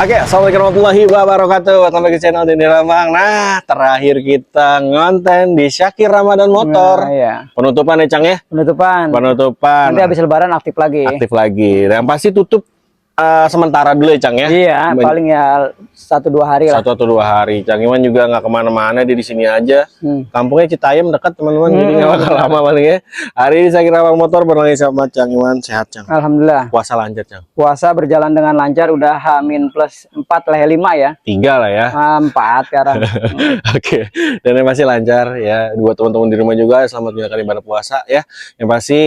Oke, assalamualaikum warahmatullahi wabarakatuh. Welcome back ke channel Denny Rambang. Nah, terakhir kita ngonten di Syakir Ramadan Motor. Nah, iya. Penutupan ya, Cang ya? Penutupan. Penutupan. Nanti habis lebaran aktif lagi. Aktif lagi. Dan pasti tutup sementara dulu ya, Cang ya? Iya, paling ya 1-2 hari lah. 1 atau 2 hari. Cang Iwan juga nggak kemana-mana, dia di sini aja. Kampungnya Citayam dekat teman-teman, jadi nggak bakal lama paling ya. Hari ini Syakir Rambang Motor berlagi sama Cang Iwan. Sehat, Cang? Alhamdulillah. Puasa lancar, Cang? Puasa berjalan dengan lancar, udah H-4 lah ya, 5 ya. 3 lah ya. 4 sekarang. Oke, dan yang pasti lancar ya. Buat teman-teman di rumah juga, selamat menjalankan ibadah puasa ya. Yang pasti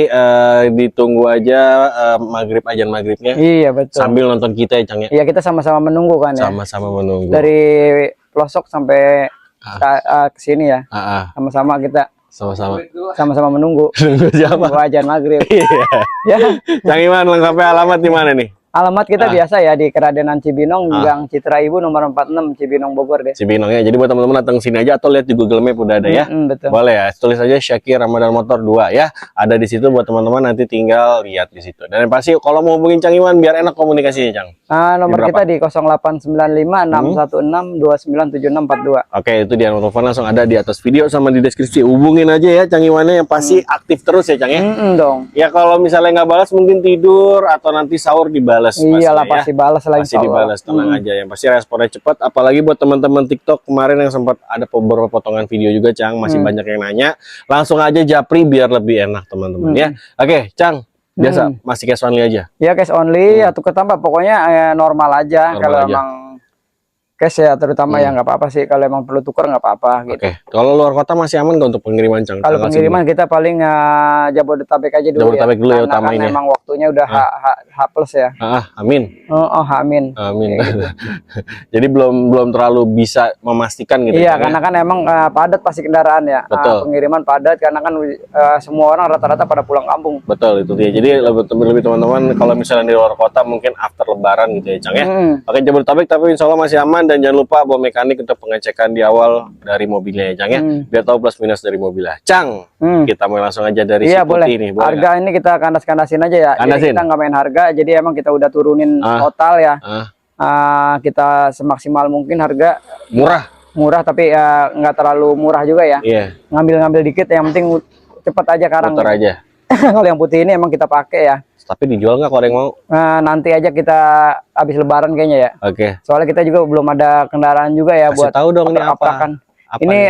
ditunggu aja azan maghribnya. Iya betul. Sambil nonton kita ya, Cang ya. Iya, kita sama-sama menunggu kan ya. Sama-sama menunggu. Dari pelosok sampai ke sini ya. Sama-sama kita. Sama-sama menunggu. Nunggu siapa? Menunggu azan maghrib. Iya. Ya. Cang Iwan, lengkapnya alamat di mana nih? Alamat kita biasa ya di Keradenan Cibinong, Gang Citra Ibu nomor 46 Cibinong Bogor deh. Cibinong ya. Jadi buat teman-teman datang sini aja atau lihat di Google Map udah ada ya. Betul. Boleh ya. Tulis aja Syakir Ramadan Motor 2 ya. Ada di situ buat teman-teman, nanti tinggal lihat di situ. Dan yang pasti kalau mau hubungin Cang Iwan biar enak komunikasinya, Cang. Nomor kita di 0895 616 297642. Oke, itu dia nomor telepon langsung ada di atas video sama di deskripsi. Hubungin aja ya Cang Iwannya, yang pasti aktif terus ya, Cang ya. Dong. Ya kalau misalnya nggak balas mungkin tidur atau nanti sahur dibalas. Iyalah pasti balas lagi. Pasti dibalas, tenang aja. Yang pasti responnya cepat. Apalagi buat teman-teman TikTok kemarin yang sempat ada beberapa potongan video juga, Cang. Masih banyak yang nanya. Langsung aja japri biar lebih enak teman-teman ya. Oke, Cang. Biasa masih cash only aja. Ya cash only atau ketambah pokoknya normal aja. Kalau emang cash ya terutama ya nggak apa-apa sih. Kalau emang perlu tukar nggak apa-apa gitu. Oke. Kalau luar kota masih aman nggak untuk pengiriman, Cang? Kalau pengiriman kita paling Jabodetabek aja dulu. Jabodetabek dulu ya utamanya. Emang waktunya udah H plus ya. Amin. Amin. Amin. Gitu. Jadi belum terlalu bisa memastikan gitu. Iya, karena kan emang padat pasti kendaraan ya. Betul. Pengiriman padat karena kan semua orang rata-rata pada pulang kampung. Betul, itu dia. Jadi lebih teman-teman kalau misalnya di luar kota mungkin after lebaran gitu ya, Cang ya. Oke, Jabodetabek tapi insya Allah masih aman. Dan jangan lupa bawa mekanik untuk pengecekan di awal dari mobilnya ya, Cang ya. Biar tahu plus minus dari mobilnya. Cang, kita mulai langsung aja dari si putih nih. Harga ini kita kandas-kandasin aja ya. Jadi kita nggak main harga, jadi emang kita udah turunin total ya. Kita semaksimal mungkin harga. Murah tapi nggak terlalu murah juga ya. Ngambil-ngambil dikit, yang penting cepet aja sekarang. Motor aja. Kalau yang putih ini emang kita pakai ya. Tapi dijual nggak kalau ada yang mau? Nanti aja kita habis lebaran kayaknya ya. Oke. Soalnya kita juga belum ada kendaraan juga ya. Kasih buat tahu dong ini apa? Ini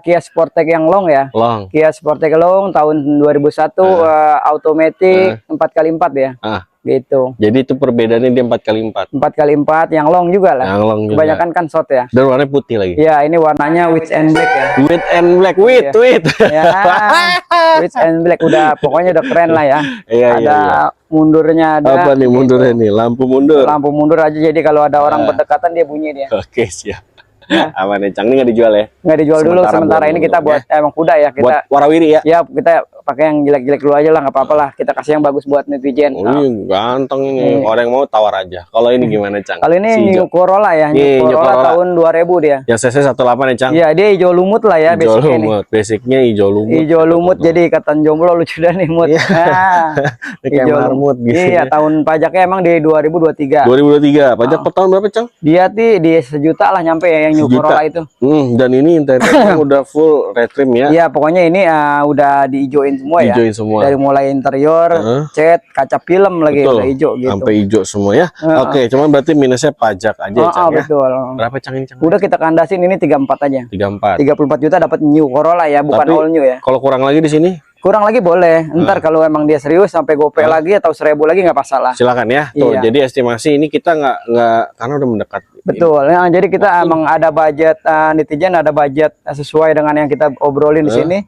Kia Sportage yang long ya. Kia Sportage long tahun 2001, automatic 4x4 ya. Gitu. Jadi itu perbedaannya dia 4x4. 4x4 yang long juga lah. Yang long juga. Kebanyakan kan short ya. Dan warnanya putih lagi. Ya, ini warnanya white and black ya. White and black, white. Ya, white and black udah pokoknya udah keren lah ya. Ada mundurnya ada. Apa nih mundurnya nih? Lampu mundur. Lampu mundur aja, jadi kalau ada orang berdekatan dia bunyi dia. Oke, siap. Aman nih, Cang, ini nggak dijual ya? Nggak dijual dulu sementara ini kita buat emang kuda ya, kita buat warawiri ya. Ya, kita pakai yang jelek-jelek dulu aja lah, nggak apa-apa lah, kita kasih yang bagus buat netizen. Ini ganteng ini, orang yang mau tawar aja. Kalau ini gimana, Cang? Kalau ini New Corolla ya, New Corolla tahun 2000 dia. Yang CC 18 ya, Cang? Iya, dia hijau lumut lah ya. Hijau lumut, basicnya hijau lumut. Hijau lumut, jadi ikatan jomblo lucu dan imut. Hijau lumut gitu. Iya, tahun pajaknya emang di 2023. 2023, pajak per tahun berapa, Cang? Dia di 1 juta lah nyampe ya yang New Corolla itu. Dan ini interiornya udah full red trim ya? Iya, pokoknya ini udah diijoin semua ya. Diijoin semua. Dari mulai interior, cat, kaca film lagi udah hijau gitu. Sampai hijau semua ya. Oke, cuman berarti minusnya pajak aja, Cang ya. Betul. Berapa, Cang, ini, Cang? Udah kita kandasin ini 34 aja. 34. 34 juta dapat New Corolla ya, bukan all new ya. Kalau kurang lagi di sini? Kurang lagi boleh. Ntar kalau emang dia serius sampai gope lagi atau 1000 lagi nggak masalah. Silakan ya. Tuh, jadi estimasi ini kita nggak karena udah mendekat. Betul. Ya, jadi kita emang ada budget netizen, ada budget sesuai dengan yang kita obrolin di sini.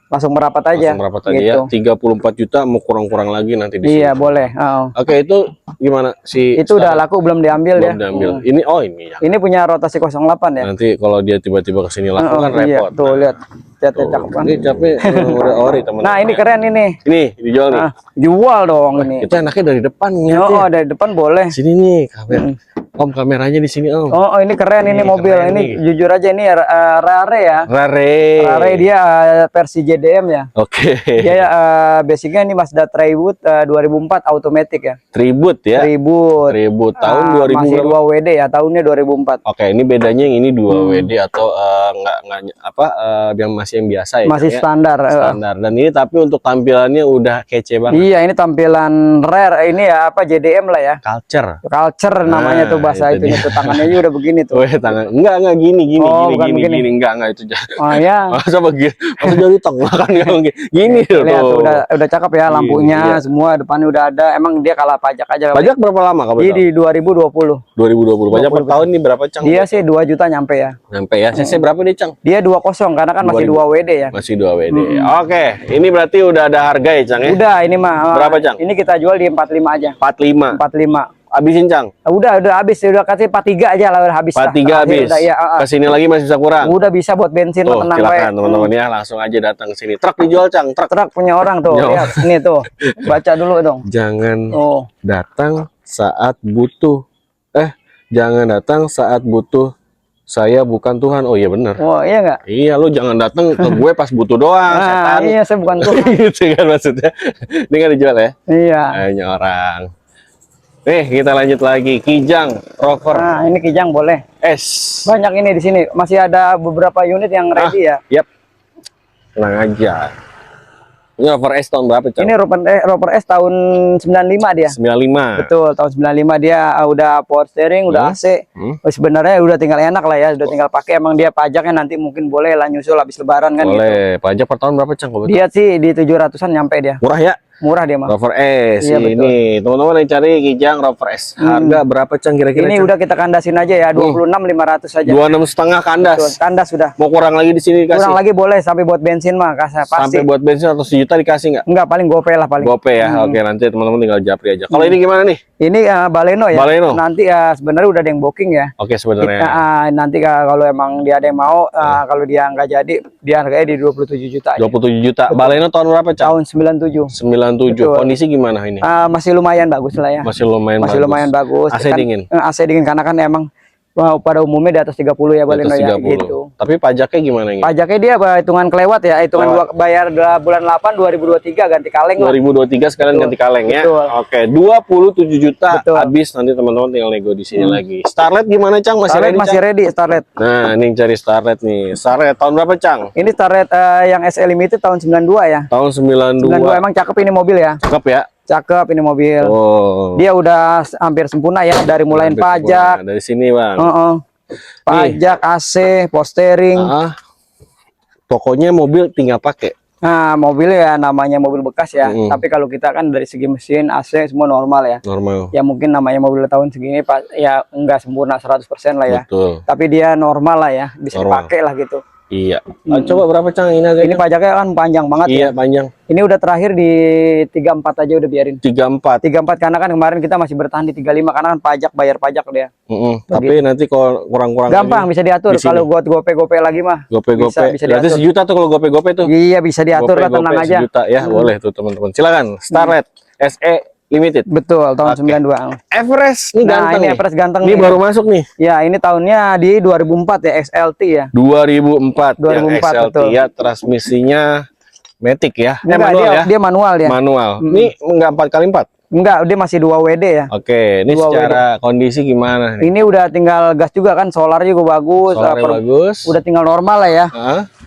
Langsung merapat aja. Langsung merapat aja gitu. Ya. 34 juta mau kurang-kurang lagi nanti di sini. Iya, boleh. Oke, itu gimana sih? Itu udah laku belum diambil ya? Belum diambil. Ini ini ya. Ini punya rotasi 08 ya. Nanti kalau dia tiba-tiba ke sini laku kan repot. Iya, tuh lihat. Catnya cakep kan. Ini capek udah ori teman. Nah, ini keren ini. Ini dijual nih. Jual dong ini. Kita enaknya dari depan nih. Dari depan boleh. Sini nih, kamera. Om, kameranya di sini, Om. Oh, ini keren ini mobil. Keren ini nih. jujur aja ini Rare ya. Rare dia versi JDM ya. Oke. Dia basicnya ini Mazda Tribute 2004 automatic ya. Tribute ya. Tribute tahun 2000 masih 2 WD ya, tahunnya 2004. Oke, ini bedanya yang ini 2 WD atau yang masih yang biasa ya. Masih standar. Standar. Dan ini tapi untuk tampilannya udah kece banget. Iya, ini tampilan rare ini ya JDM lah ya. Culture namanya tuh bahasa itu tuh, tangannya juga udah begini tuh. Tangan enggak gini enggak itu. Oh ya. Masa begini? Masa jadi tengah kan gini tuh. Lihat tuh udah cakep ya lampunya, semua depannya udah ada. Emang dia kalah pajak aja. Pajak berapa lama kamu? Di 2020. Pajak per tahun ini berapa, Cang? Dia sih 2 juta nyampe ya. Nyampe ya. CC berapa nih, Cang? Dia 20 karena kan masih 2 WD ya. Masih 2 WD. Oke, ini berarti udah ada harga ya, Cang ya? Udah, ini mah. Berapa, Cang? Ini kita jual di 45 aja. 45. Habisin, Cang? Udah habis, udah kasih 43 aja lah, udah habis. 43 habis. Udah, ya, Kesini lagi masih bisa kurang. Udah bisa buat bensin. Tuh, silakan teman-teman ya, langsung aja datang ke sini. Truk dijual, Cang. Truk punya orang tuh. Lihat, ini tuh. Baca dulu dong. Jangan datang saat butuh. Jangan datang saat butuh. Saya bukan Tuhan. Oh iya bener. Oh iya nggak? Iya, lu jangan datang ke gue pas butuh doang. Setan. Iya, saya bukan Tuhan. Gitu kan maksudnya. Ini kan dijual ya? Iya. Hanya orang. Nih, kita lanjut lagi. Kijang Rover. Nah, ini Kijang boleh. S. Banyak ini di sini. Masih ada beberapa unit yang ready ya. Yap. Tenang aja. Ini Rover S tahun berapa, Cang? Ini Rover S tahun 95 dia. 95. Betul, tahun 95 dia udah power steering, udah AC. Sebenarnya udah tinggal enak lah ya, udah tinggal pakai. Emang dia pajaknya nanti mungkin boleh lah nyusul habis lebaran kan. Boleh. Gitu. Pajak per tahun berapa, Cang? Dia sih di 700-an nyampe dia. Murah ya? Murah dia mah. Rover S. Iya, ini teman-teman yang cari Kijang Rover S. Harga berapa, Cang, kira-kira? Ini Cang? udah kita kandasin aja ya, 26.500 aja. 26,5 kandas. Betul, kandas sudah. Mau kurang lagi di sini dikasih? Kurang lagi boleh, sampai buat bensin mah pasti. Sampai buat bensin atau 1 juta dikasih nggak? Enggak, paling gope lah paling. Gope ya. Oke, nanti teman-teman tinggal japri aja. Kalau ini gimana nih? Ini Baleno ya. Baleno. Nanti sebenarnya udah ada yang booking ya. Oke, sebenarnya. Nanti kalau emang dia ada yang mau, kalau dia nggak jadi, dia harganya di 27 juta. 27 juta. Betul. Baleno tahun berapa, Cang? Tahun 97. 97. Betul. Kondisi gimana ini? Masih lumayan bagus lah ya. Masih lumayan bagus. AC dingin. AC dingin karena kan emang pada umumnya di atas 30 ya Baleno ya gitu. Tapi pajaknya gimana ini? Pajaknya dia hitungan kelewat ya, hitungan bayar bulan 8 2023 ganti kaleng 2023 sekalian ganti kaleng ya. Betul. Oke, 27 juta. Betul. Habis nanti teman-teman tinggal nego di sini lagi. Starlet gimana, Cang? Masih ready Starlet. Nah, ini cari Starlet nih. Starlet tahun berapa, Cang? Ini Starlet yang SE Limited tahun 92 ya. Tahun 92. 92 emang cakep ini mobil ya. Cakep ya. Cakep ini mobil. Dia udah hampir sempurna ya, dari mulai pajak. Dari sini, Bang. Pajak, AC, postering. Pokoknya mobil tinggal pakai. Nah, mobil ya namanya mobil bekas ya. Tapi kalau kita kan dari segi mesin, AC semua normal ya. Normal. Ya mungkin namanya mobil tahun segini ya enggak sempurna 100% lah ya. Betul. Tapi dia normal lah ya, bisa dipakai lah gitu. Iya. Coba berapa, Cang? Ini pajaknya kan panjang banget ya. Iya, panjang. Ini udah terakhir di 34 aja udah biarin. 34 karena kan kemarin kita masih bertahan di 35 karena kan pajak, bayar pajak dia. Tapi nanti kalau kurang-kurang gampang bisa diatur. Kalau buat gope-gope lagi mah gope-gope bisa berarti 1 juta tuh kalau gope-gope tuh. Iya, bisa diatur lah, tenang aja. 1 juta ya, boleh tuh teman-teman. Silakan. Starlet SE Limited. Betul, tahun 92. Everest ini ganteng. Ini Everest ganteng. Ini baru masuk nih. Ya, ini tahunnya di 2004 ya, XLT ya. 2004 yang XLT betul. ya, transmisinya Matic ya. Manual ya. Dia manual ya. Manual. Ini enggak 4x4. Enggak, dia masih 2 WD ya. Oke, ini secara kondisi gimana nih? Ini udah tinggal gas juga kan, solar juga bagus. Bagus. Udah tinggal normal lah ya.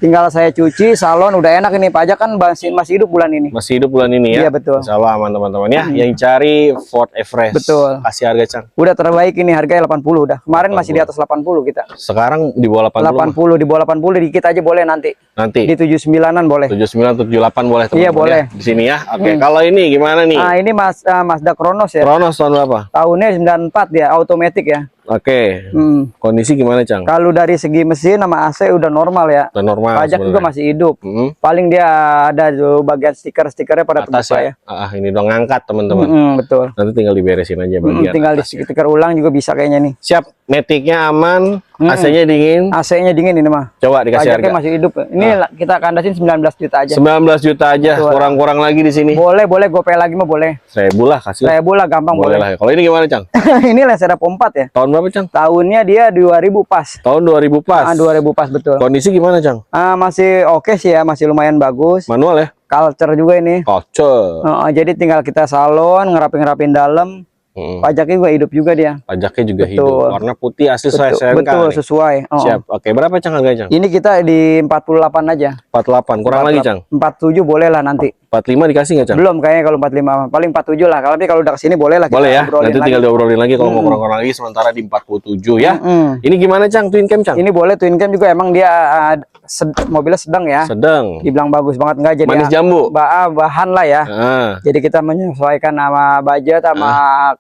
Tinggal saya cuci, salon udah enak ini. Pajak kan masih hidup bulan ini. Masih hidup bulan ini ya? Iya, betul. Insya Allah aman teman-teman ya. Yang cari Ford Everest. Betul. Kasih harga, Cang. Udah terbaik ini, harganya 80 udah. Kemarin 80. Masih di atas 80 kita. Sekarang di bawah 80. Di bawah 80 dikit aja boleh nanti. Di 79-an boleh. 79, 78 boleh teman-teman. Iya, boleh. Ya. Di sini ya. Oke, kalau ini gimana nih? Nah, ini Mazda Kronos ya. Kronos tahun berapa? Tahunnya 94 dia, automatic ya. Oke. Kondisi gimana, Cang? Kalau dari segi mesin sama AC udah normal ya. Udah normal. Pajak juga masih hidup. Paling dia ada bagian stiker-stikernya pada atas ya. Ini dong ngangkat teman-teman. Betul. Nanti tinggal diberesin aja bagian tinggal di stiker ulang juga bisa kayaknya nih. Siap. Matic-nya aman, AC-nya dingin. AC-nya dingin ini mah. Coba dikasih pajaknya harga. masih hidup. Ini kita kandasin 19 juta aja. 19 juta aja, kurang-kurang lagi di sini. Boleh, gopay lagi mah boleh. 1000 lah kasih. 1000 lah gampang boleh. Lah. Kalau ini gimana, Cang? Ini Laser Evo 4 ya. Tahun berapa, Cang? Tahunnya dia 2000 pas. Tahun 2000 pas. 2000 pas betul. Kondisi gimana, Cang? Masih oke sih ya, masih lumayan bagus. Manual ya? Culture juga ini. Culture. Jadi tinggal kita salon, ngerapin dalam. Pajaknya juga hidup juga dia. Pajaknya juga hidup. Warna putih asli sesuai SMK. Betul, sesuai. Siap. Oke, berapa, Cang, harganya, Cang? Ini kita di 48 aja. 48. Kurang 48. lagi, Cang? 47 boleh lah nanti. 45 dikasih nggak, Cang? Belum kayaknya kalau 45. Paling 47 lah. Kalau udah kesini boleh lah. Boleh ya. Nanti tinggal diobrolin lagi kalau mau kurang-kurang lagi, sementara di 47 ya. Ini gimana, Cang? Twin cam, Cang? Ini boleh twin cam juga, emang dia mobilnya sedang ya. Sedang. Dibilang bagus banget enggak, jadi manis jambu. Bahan lah ya. Jadi kita menyesuaikan sama budget sama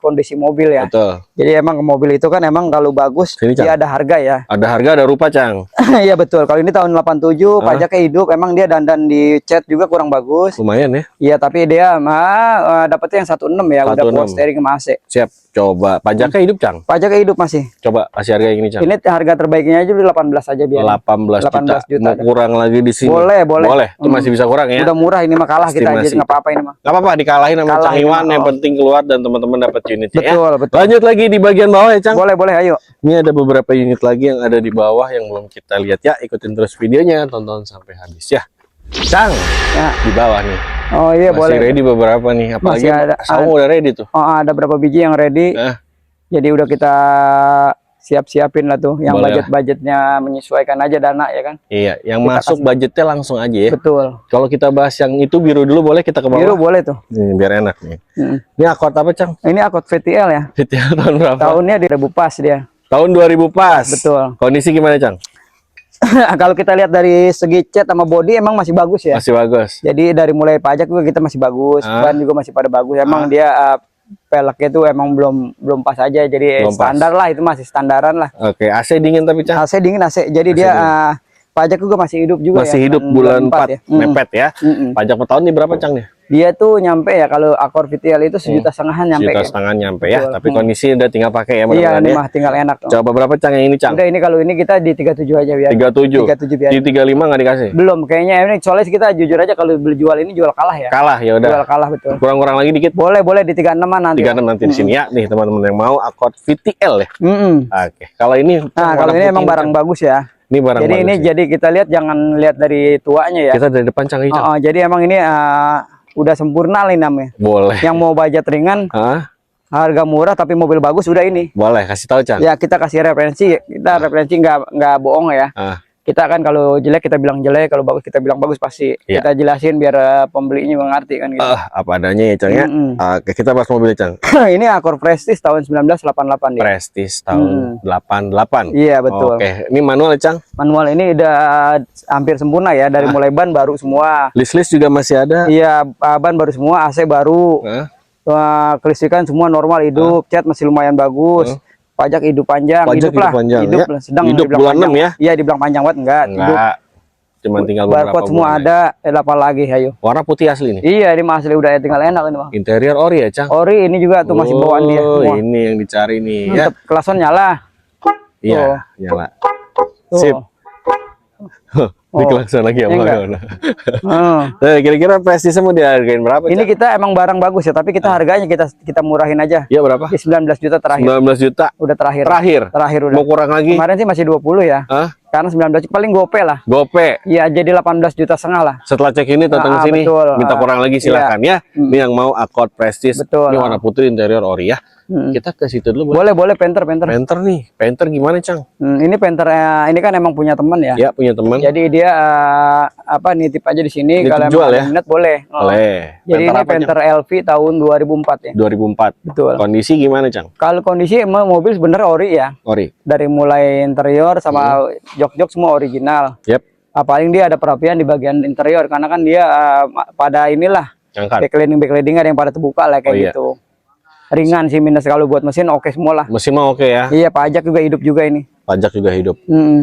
kondisi mobil ya. Betul. Jadi emang mobil itu kan emang kalau bagus Sini, dia ada harga ya. Ada harga, ada rupa, Cang. Iya betul. Kalau ini tahun 87, pajaknya hidup, emang dia dandan di cat juga kurang bagus. Lumayan ya. Iya, tapi dia dapetnya yang 16 ya, 16. udah power steering sama AC. Siap. Coba pajaknya hidup, Cang. Pajaknya hidup masih. Coba kasih harga yang ini, Cang. Ini harga terbaiknya aja udah 18 aja biar. 18 juta. Mau kurang lagi di sini. Boleh. Itu masih bisa kurang ya. Udah murah ini mah, kalah kita aja, nggak apa-apa ini mah. Nggak apa-apa, dikalahin sama Cang Iwan, yang penting keluar dan teman-teman dapat unit ya. Betul. Lanjut lagi di bagian bawah ya, Cang. Boleh, ayo. Ini ada beberapa unit lagi yang ada di bawah yang belum kita lihat ya. Ikutin terus videonya, tonton sampai habis ya. Cang, di bawah nih. Oh iya, masih boleh. ready beberapa nih. Apalagi Sawo udah ready tuh. Oh, ada berapa biji yang ready. Jadi udah kita siapin lah tuh, yang budgetnya menyesuaikan aja dana ya kan. Iya, yang kita masuk budgetnya langsung aja ya. Betul. Kalau kita bahas yang itu biru dulu, boleh kita ke bawah? Biru boleh tuh. Nih, biar enak nih. Ini Accord apa, Cang? Ini Accord VTL ya. VTL tahun berapa? Tahunnya di 2000 pas dia. Tahun 2000 pas. Betul. Kondisi gimana, Cang? Kalau kita lihat dari segi cat sama body emang masih bagus ya. Masih bagus. Jadi dari mulai pajak juga kita masih bagus, ban juga masih pada bagus. Emang dia peleknya tuh emang belum pas aja, jadi belum standar pas. Lah itu masih standaran lah. Oke, AC dingin tapi, Cang? AC dingin, AC. Jadi AC dia pajak juga masih hidup juga. Masih hidup bulan 4 ya. Mepet ya. Pajak per tahun ini berapa, Cang nih? Dia tuh nyampe ya, kalau Accord VTL itu 1,5 juta nyampe. 1,5 juta nyampe ya. Tapi kondisi udah tinggal pakai ya, iya, ini mah tinggal enak. Coba berapa, Cang, yang ini, Cang? Udah, ini kalau ini kita di 37 aja biar. 37 biar. Di 35 nggak dikasih? Belum, kayaknya ini soalnya kita jujur aja kalau beli jual ini jual kalah ya. Kalah ya udah. Jual kalah betul. Kurang-kurang lagi dikit. Boleh di 36-an nanti. 36 nanti di sini ya. Nih teman-teman yang mau Accord VTL ya. Oke. Kalau ini kalau ini emang barang bagus ya. Ini barang jadi ini jadi kita lihat, jangan lihat dari tuanya ya. Kita dari depan, Cang. Jadi emang ini udah sempurna lah namanya. Boleh. Yang mau budget ringan, harga murah tapi mobil bagus, udah ini. Boleh, kasih tahu, Cang. Ya kita kasih referensi, referensi nggak bohong ya. Kita kan kalau jelek kita bilang jelek, kalau bagus kita bilang bagus, pasti kita jelasin biar pembelinya mengerti kan gitu. Apa adanya ya, Cang ya. Oke, kita bahas mobil, Cang. Ini Accord Prestige tahun 1988 ya. Prestige tahun 88. Iya betul. Oke, ini manual ya, Cang? Manual ini udah hampir sempurna ya, dari mulai ban baru semua. List juga masih ada. Iya, ban baru semua, AC baru. Kelistrikan semua normal hidup, cat masih lumayan bagus. Pajak hidup panjang, hidup lah, hidup ya? Sedang hidup bulan 6 ya? Iya, dibilang panjang banget enggak. Hidup. Cuma tinggal barcode semua ada, apa lagi, ayo. Warna putih asli nih? Iya, ini asli udah tinggal enak ini, Bang. Interior ori ya, Cang? Ori, ini juga tuh masih bawaan dia. Oh, ini yang dicari nih ya. Klason nyala. Iya, nyala. Sip. Ini klakson lagi ya, kira-kira Prestige mau dihargain berapa? Ini kita emang barang bagus ya, tapi kita harganya kita murahin aja. Iya, berapa? Di 19 juta terakhir. 19 juta. Udah terakhir udah. Mau kurang lagi? Kemarin sih masih 20 ya. Karena 19 paling gope lah. Gope. Iya, jadi 18,5 juta lah. Setelah cek ini datang ke sini, minta kurang lagi silakan ya. Ini yang mau Accord Prestige. Ini warna putih, interior ori ya. Kita ke situ dulu. Boleh, Panther. Panther nih. Panther gimana, Cang? Ini Panther ini kan emang punya teman ya. Iya, punya teman. Jadi dia nitip aja di sini, kalau jual ya. Minat boleh. Boleh. Jadi ini Panther LV tahun 2004 ya. 2004. Betul. Kondisi gimana, Cang? Kalau kondisi emang mobil sebenarnya ori ya. Ori. Dari mulai interior sama jok-jok semua original. Paling dia ada perapian di bagian interior karena kan dia pada inilah backlighting ada yang pada terbuka lah kayak gitu. Ringan sih, minus kalau buat mesin oke semua lah. Mesin mah oke ya. Iya, pajak juga hidup juga ini. Pajak juga hidup.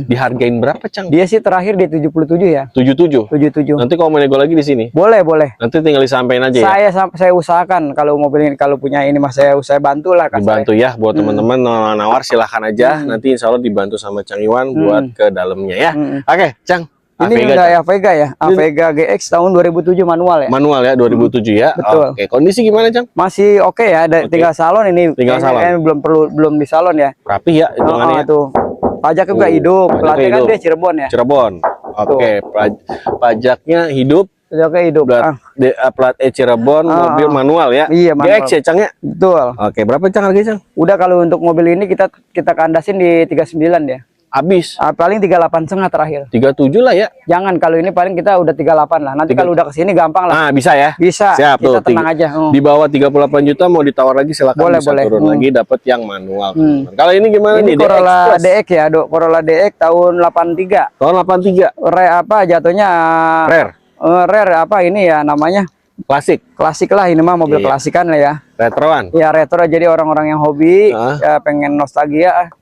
Dihargain berapa, Cang? Dia sih terakhir di 77 ya. 77. Nanti kalau mau nego lagi di sini. Boleh, boleh. Nanti tinggal disampaikan aja ya. Saya usahakan kalau mobil ini, kalau punya ini Mas, saya bantu lah. Dibantu ya buat teman-teman nawar silahkan aja. Nanti insya Allah dibantu sama Cang Iwan buat ke dalamnya ya. Oke, Cang. Ini enggak Avega ya, Avega GX tahun 2007 manual ya. Manual ya, 2007 ya. Betul. Oke, kondisi gimana, Cang? Masih oke ya, tinggal salon ini. Tinggal salon. Belum di salon ya. Rapi ya hitungannya. Tuh. Pajak juga hidup. Platnya kan dia Cirebon ya. Cirebon. Oke, pajaknya hidup. Pajaknya hidup. Plat Cirebon, mobil manual ya. Iya, manual. GX ya, Cang ya? Betul. Oke, berapa Cang harganya, Cang? Udah kalau untuk mobil ini kita kandasin di 39 ya. Habis. Paling 38,5 terakhir. 37 lah ya. Jangan, kalau ini paling kita udah 38 lah. Nanti kalau udah kesini gampang lah. Bisa ya. Bisa. Siap, kita tuh, tenang aja. Di bawah 38 juta mau ditawar lagi silakan, boleh, bisa turun lagi dapat yang manual. Kalau ini gimana ini nih? Corolla DX ya, Corolla DX tahun 83. Tahun 83. Apa jatuhnya? Rare apa ini ya namanya? Klasik lah, ini mah mobil klasikan lah ya. Retroan. Ya retro, jadi orang-orang yang hobi ya pengen nostalgia.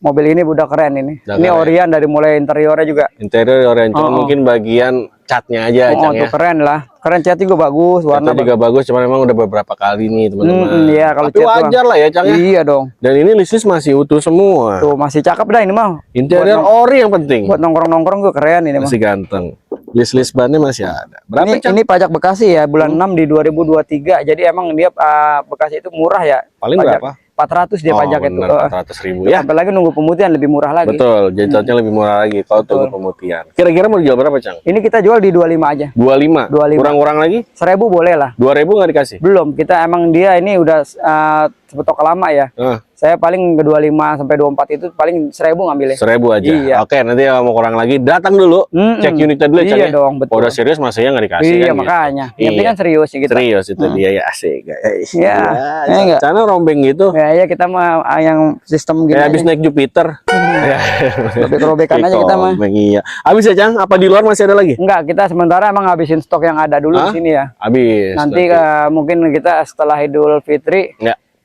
Mobil ini udah keren ini. Ini Orion dari mulai interiornya juga. Interior Orion, cuma mungkin bagian catnya aja, Cang ya. Keren lah. Keren, cat juga bagus, warna juga bagus, cuman memang udah beberapa kali nih teman-teman. Iya, kalau tapi wajar lah ya, Cang ya. Iya dong. Dan ini list masih utuh semua. Tuh masih cakep dah ini mah. Interior ori yang penting. Buat nongkrong-nongkrong gue keren ini mah. Masih ganteng. List bannya masih ada. Berapa, ini pajak Bekasi ya, bulan 6 di 2023. Jadi emang dia Bekasi itu murah ya. Paling pajak. berapa? 400 dia pajak itu. 400.000 ya. Sampai lagi nunggu pemutihan lebih murah lagi. Betul, jajatnya lebih murah lagi kalau tunggu pemutihan. Kira-kira mau dijual berapa, Cang? Ini kita jual di 25 aja. 25. Kurang-kurang lagi? 1.000 boleh lah. 2.000 nggak dikasih? Belum, kita emang dia ini udah stok lama ya. Saya paling ke 25 sampai 24 itu paling 1.000 ngambilnya. 1.000 aja. Iya. Oke, nanti kalau mau kurang lagi datang dulu, cek unitnya dulu, Cang. Iya dong, betul. Kalau udah serius masanya nggak dikasih. Iya, kan, makanya. Gitu. Yang penting kan serius sih kita. Serius itu dia ya, asik. Iya. Enggak. Sana rombeng gitu. Ya kita mah yang sistem gini. Kayak habis naik Jupiter. Robek-robekan aja kita mah. Iya. Habis ya, Cang? Apa di luar masih ada lagi? Enggak, kita sementara emang habisin stok yang ada dulu di sini ya. Habis. Nanti mungkin kita setelah Idul Fitri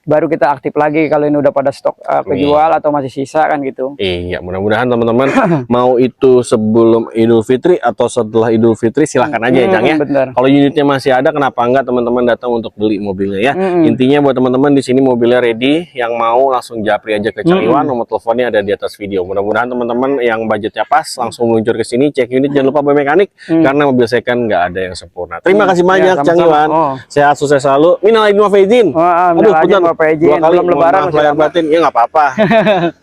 baru kita aktif lagi kalau ini udah pada stok kejual atau masih sisa kan gitu. Iya, mudah-mudahan teman-teman mau itu sebelum Idul Fitri atau setelah Idul Fitri silahkan aja ya, Cang ya. Kalau unitnya masih ada, kenapa enggak teman-teman datang untuk beli mobilnya ya. Intinya buat teman-teman di sini mobilnya ready, yang mau langsung japri aja ke Cang Iwan, nomor teleponnya ada di atas video. Mudah-mudahan teman-teman yang budgetnya pas langsung meluncur ke sini, cek unit, jangan lupa bawa mekanik karena mobil second nggak ada yang sempurna. Terima kasih banyak Cang Iwan. Sehat sukses selalu. Minal aidin wal faizin. Aduh, punten. Dua kali belum lebaran lahir batin ya nggak apa-apa.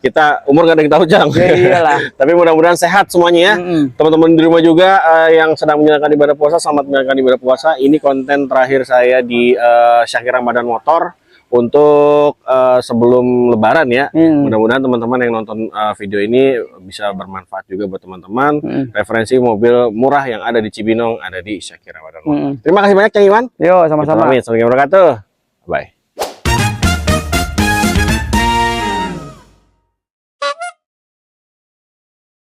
Kita umur gak ada yang tahu, Cang. Iyalah. Tapi mudah-mudahan sehat semuanya ya. Teman-teman di rumah juga yang sedang menjalankan ibadah puasa, selamat menjalankan ibadah puasa. Ini konten terakhir saya di Syakir Ramadan Motor untuk sebelum lebaran ya. Mudah-mudahan teman-teman yang nonton video ini bisa bermanfaat juga buat teman-teman. Referensi mobil murah yang ada di Cibinong ada di Syakir Ramadan Motor. Terima kasih banyak, Cang Iwan. Yo, sama-sama. Assalamualaikum warahmatullahi wabarakatuh. Bye.